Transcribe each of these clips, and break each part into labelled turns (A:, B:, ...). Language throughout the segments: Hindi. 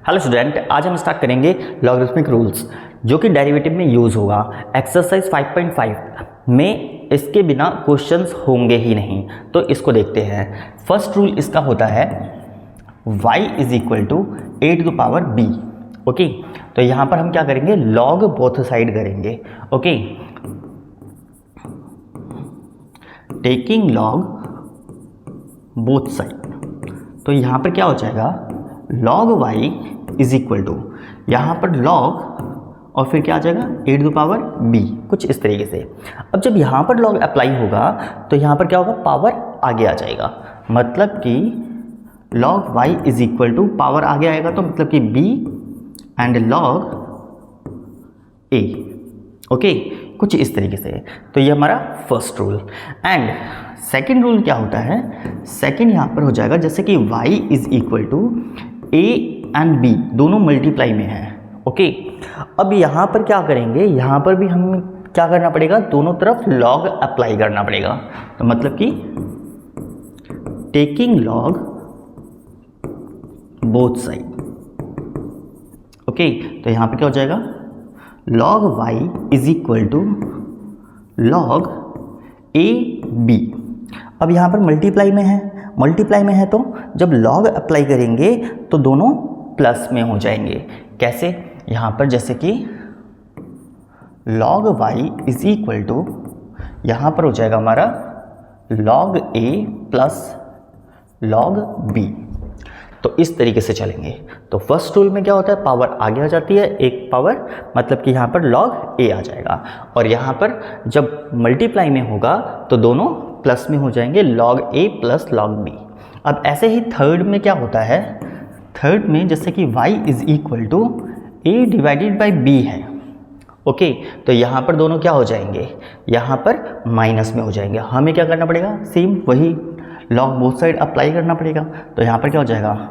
A: हेलो स्टूडेंट, आज हम स्टार्ट करेंगे लॉगरिथमिक रूल्स जो कि डेरिवेटिव में यूज़ होगा। एक्सरसाइज 5.5 में इसके बिना क्वेश्चंस होंगे ही नहीं, तो इसको देखते हैं। फर्स्ट रूल इसका होता है y is equal to a to the power b। Okay, तो यहाँ पर हम क्या करेंगे, लॉग बोथ साइड करेंगे। Okay, taking log both side, तो यहाँ पर क्या हो जाएगा, log y is equal to, यहाँ पर लॉग और फिर क्या आ जाएगा a to the power b, कुछ इस तरीके से। अब जब यहाँ पर लॉग अप्लाई होगा तो यहाँ पर क्या होगा, पावर आगे आ जाएगा, मतलब कि log y is equal to power आगे आएगा तो मतलब कि b and log a। Okay, कुछ इस तरीके से। तो ये हमारा first rule. And second rule क्या होता है, सेकेंड यहाँ पर हो जाएगा जैसे कि y is equal to a and b दोनों मल्टीप्लाई में है। ओके, अब यहाँ पर क्या करेंगे, यहाँ पर भी हम क्या करना पड़ेगा, दोनों तरफ लॉग अप्लाई करना पड़ेगा। तो मतलब कि taking log both side. Okay, तो यहाँ पर क्या हो जाएगा, log y is equal to log a b. अब यहाँ पर मल्टीप्लाई में है तो जब लॉग अप्लाई करेंगे तो दोनों प्लस में हो जाएंगे। कैसे, यहाँ पर जैसे कि log y is equal to, यहाँ पर हो जाएगा हमारा log a plus log b। तो इस तरीके से चलेंगे। तो फर्स्ट रूल में क्या होता है, पावर आगे आ जाती है, एक पावर, मतलब कि यहाँ पर लॉग a आ जाएगा, और यहाँ पर जब मल्टीप्लाई में होगा तो दोनों प्लस में हो जाएंगे, log a plus log b। अब ऐसे ही थर्ड में क्या होता है, थर्ड में जैसे कि y is equal to a divided by b है। ओके, तो यहाँ पर दोनों क्या हो जाएंगे, यहाँ पर माइनस में हो जाएंगे। हमें क्या करना पड़ेगा, सेम वही लॉग बोथ साइड अप्लाई करना पड़ेगा। तो यहाँ पर क्या हो जाएगा,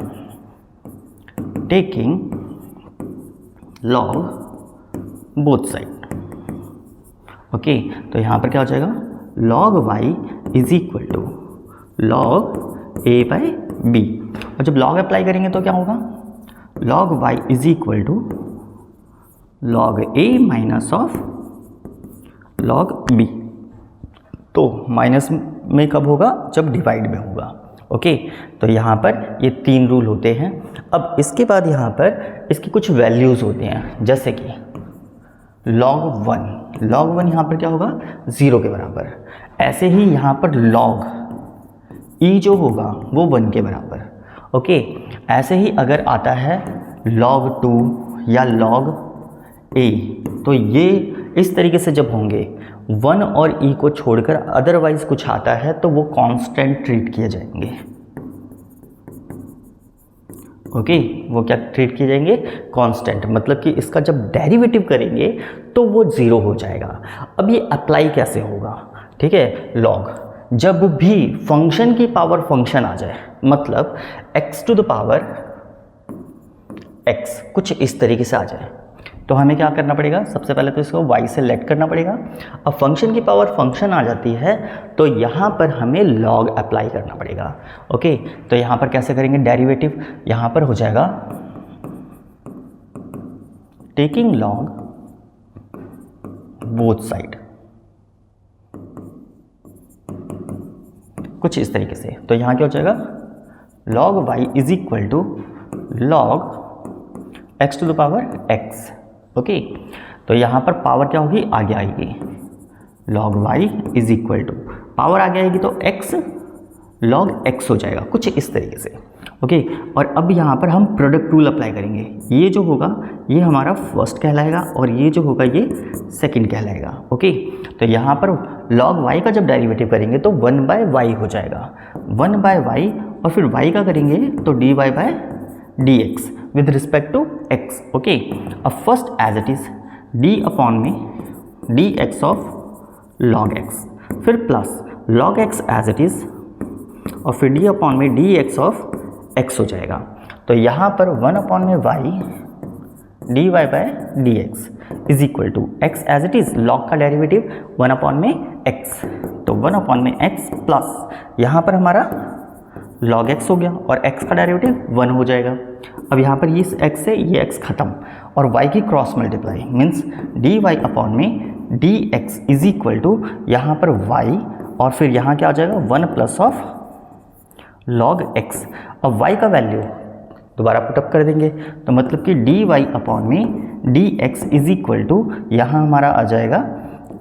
A: taking log both side. Okay, तो यहाँ पर क्या हो जाएगा, log y is equal to log a by b। और जब लॉग अप्लाई करेंगे तो क्या होगा, log y is equal to log a minus of log b। तो माइनस में कब होगा, जब डिवाइड में होगा। ओके, तो यहाँ पर ये तीन रूल होते हैं। अब इसके बाद यहाँ पर इसकी कुछ वैल्यूज़ होते हैं, जैसे कि लॉग 1 यहाँ पर क्या होगा, 0 के बराबर। ऐसे ही यहाँ पर लॉग e जो होगा वो 1 के बराबर। ओके, ऐसे ही अगर आता है log 2 या log a, तो ये इस तरीके से जब होंगे 1 और e को छोड़कर अदरवाइज कुछ आता है तो वो कांस्टेंट ट्रीट किए जाएंगे। ओके, वो क्या ट्रीट किए जाएंगे, कांस्टेंट, मतलब कि इसका जब डेरिवेटिव करेंगे तो वो 0 हो जाएगा। अब ये अप्लाई कैसे होगा, ठीक है, लॉग जब भी फंक्शन की पावर फंक्शन आ जाए, मतलब x to the power x कुछ इस तरीके से आ जाए, तो हमें क्या करना पड़ेगा, सबसे पहले तो इसको y से लेट करना पड़ेगा। अब फंक्शन की पावर फंक्शन आ जाती है तो यहाँ पर हमें लॉग अप्लाई करना पड़ेगा। ओके, तो यहाँ पर कैसे करेंगे डेरिवेटिव, यहाँ पर हो जाएगा टेकिंग लॉग बोथ साइड, कुछ इस तरीके से। तो यहाँ क्या हो जाएगा, log y is equal to log x to the power x। Okay, तो यहाँ पर पावर क्या होगी, आगे आएगी, log y is equal to, power आगे आएगी तो x log x हो जाएगा, कुछ इस तरीके से। ओके, और अब यहाँ पर हम प्रोडक्ट रूल अप्लाई करेंगे। ये जो होगा ये हमारा फर्स्ट कहलाएगा और ये जो होगा ये सेकंड कहलाएगा। ओके, तो यहाँ पर log y का जब डेरिवेटिव करेंगे तो 1 बाय वाई हो जाएगा, 1 बाय वाई, और फिर y का करेंगे तो dy by dx with respect to x। Okay, अब first as it is d upon में dx ऑफ log x, फिर plus log x as it is, और फिर d अपॉन में dx ऑफ x हो जाएगा। तो यहाँ पर 1 अपॉन में y dy by dx is equal to x as it is, log का डेरिवेटिव 1 अपॉन में x, तो 1 अपॉन में x प्लस यहाँ पर हमारा log x हो गया और x का डेरिवेटिव 1 हो जाएगा। अब यहाँ पर इस x से ये x खत्म और y की cross multiply means dy upon में dx इज इक्वल टू यहाँ पर y और फिर यहाँ क्या आ जाएगा 1 प्लस ऑफ log x। अब y का वैल्यू दोबारा पुटअप कर देंगे तो मतलब कि dy अपॉन में dx इज इक्वल टू यहाँ हमारा आ जाएगा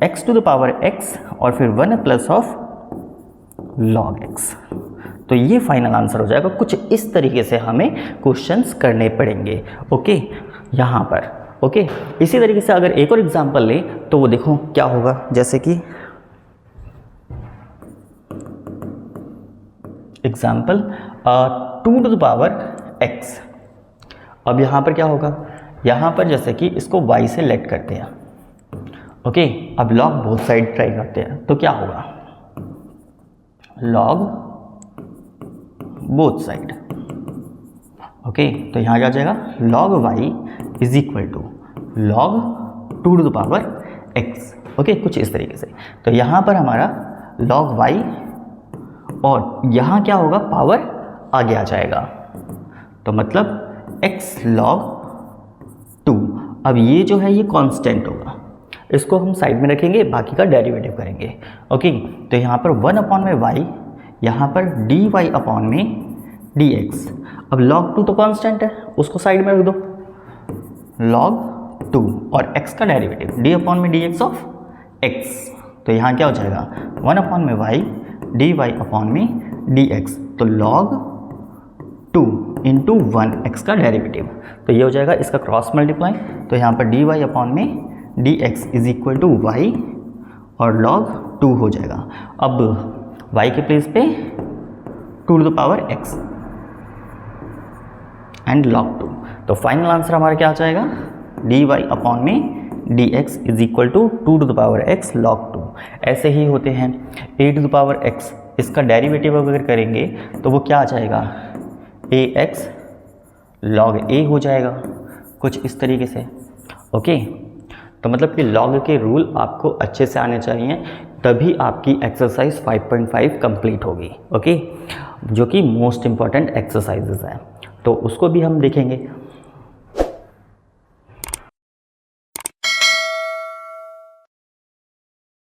A: x to the power x और फिर 1 प्लस ऑफ log x। तो ये फाइनल आंसर हो जाएगा। कुछ इस तरीके से हमें क्वेश्चंस करने पड़ेंगे ओके यहाँ पर ओके। इसी तरीके से अगर एक और एग्जांपल लें तो वो देखो क्या होगा, जैसे कि example 2 to the power x। अब यहाँ पर क्या होगा, यहाँ पर जैसे कि इसको y से लेट करते हैं ओके। अब log बोथ साइड ट्राई करते हैं तो क्या होगा, log बोथ साइड ओके। तो यहाँ क्या आ जाएगा log y is equal to log 2 to the power x okay. कुछ इस तरीके से तो यहाँ पर हमारा log y और यहाँ क्या होगा पावर आगे आ जाएगा तो मतलब x log 2। अब ये जो है ये कांस्टेंट होगा, इसको हम साइड में रखेंगे, बाकी का डेरिवेटिव करेंगे ओके। तो यहाँ पर 1 अपॉन में y, यहाँ पर dy अपॉन में dx। अब log 2 तो कांस्टेंट है, उसको साइड में रख दो, log 2 और x का डेरिवेटिव d अपॉन में dx ऑफ x। तो यहाँ क्या हो जाएगा 1 अपॉन में y dy अपॉन में dx। तो log 2 इंटू 1 x का डेरिवेटिव, तो ये हो जाएगा इसका क्रॉस मल्टीप्लाई। तो यहाँ पर dy अपॉन में dx is equal to y और log 2 हो जाएगा। अब y के प्लेस पे 2 to the power x and log 2। तो फाइनल आंसर हमारा क्या आ जाएगा dy अपॉन में dx is equal to 2 to the power x log 2। ऐसे ही होते हैं a to the power x, इसका डेरिवेटिव अगर करेंगे तो वो क्या आ जाएगा ax log a हो जाएगा, कुछ इस तरीके से ओके। तो मतलब कि log के रूल आपको अच्छे से आने चाहिए, तभी आपकी एक्सरसाइज 5.5 कंप्लीट होगी ओके, जो कि मोस्ट इम्पॉर्टेंट एक्सरसाइजेज है। तो उसको भी हम देखेंगे।